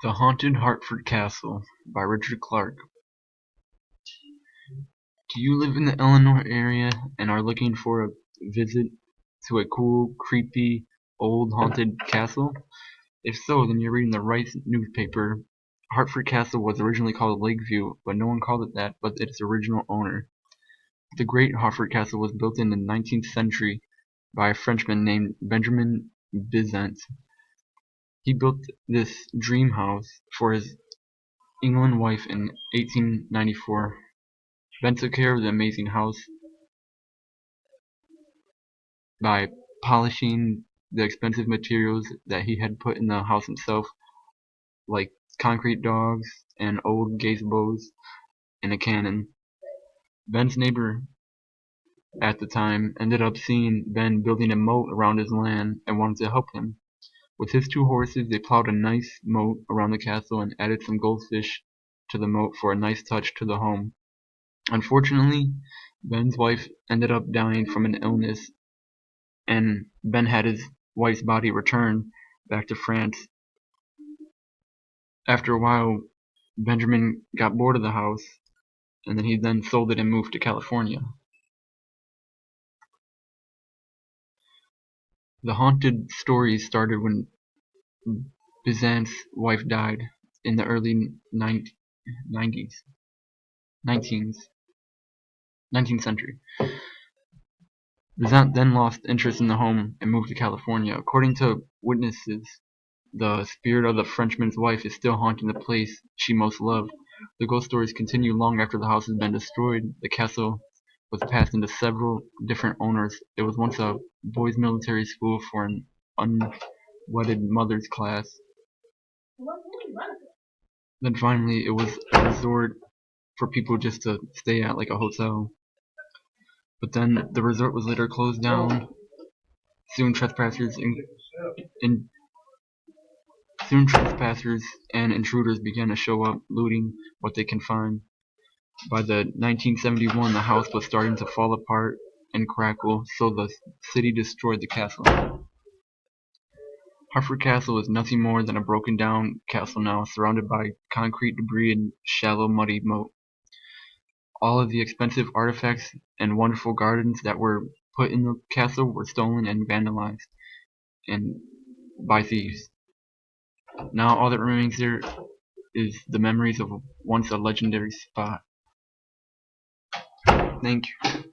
The Haunted Hartford Castle by Richard Clark. Do you live in the Illinois area and are looking for a visit to a cool, creepy, old haunted castle? If so, then you're reading the right newspaper. Hartford Castle was originally called Lakeview, but no one called it that but its original owner. The Great Hartford Castle was built in the 19th century by a Frenchman named Benjamin Bizant. He built this dream house for his England wife in 1894. Ben took care of the amazing house by polishing the expensive materials that he had put in the house himself, like concrete dogs and old gazebows and a cannon. Ben's neighbor at the time ended up seeing Ben building a moat around his land and wanted to help him. With his two horses, they plowed a nice moat around the castle and added some goldfish to the moat for a nice touch to the home. Unfortunately, Ben's wife ended up dying from an illness, and Ben had his wife's body returned back to France. After a while, Benjamin got bored of the house, and he sold it and moved to California. The haunted stories started when Bizant's wife died in the early 90s, 19th century. Bizant then lost interest in the home and moved to California. According to witnesses, the spirit of the Frenchman's wife is still haunting the place she most loved. The ghost stories continue long after the house has been destroyed. The castle was passed into several different owners. It was once a boys' military school for an unwedded mothers class. Then finally, it was a resort for people just to stay at, like a hotel. But then the resort was later closed down. Soon trespassers in Soon trespassers and intruders began to show up, looting what they can find. By the 1971, the house was starting to fall apart and crackle, so the city destroyed the castle. Hartford Castle is nothing more than a broken down castle now, surrounded by concrete debris and shallow, muddy moat. All of the expensive artifacts and wonderful gardens that were put in the castle were stolen and vandalized and by thieves. Now all that remains there is the memories of once a legendary spot. Thank you.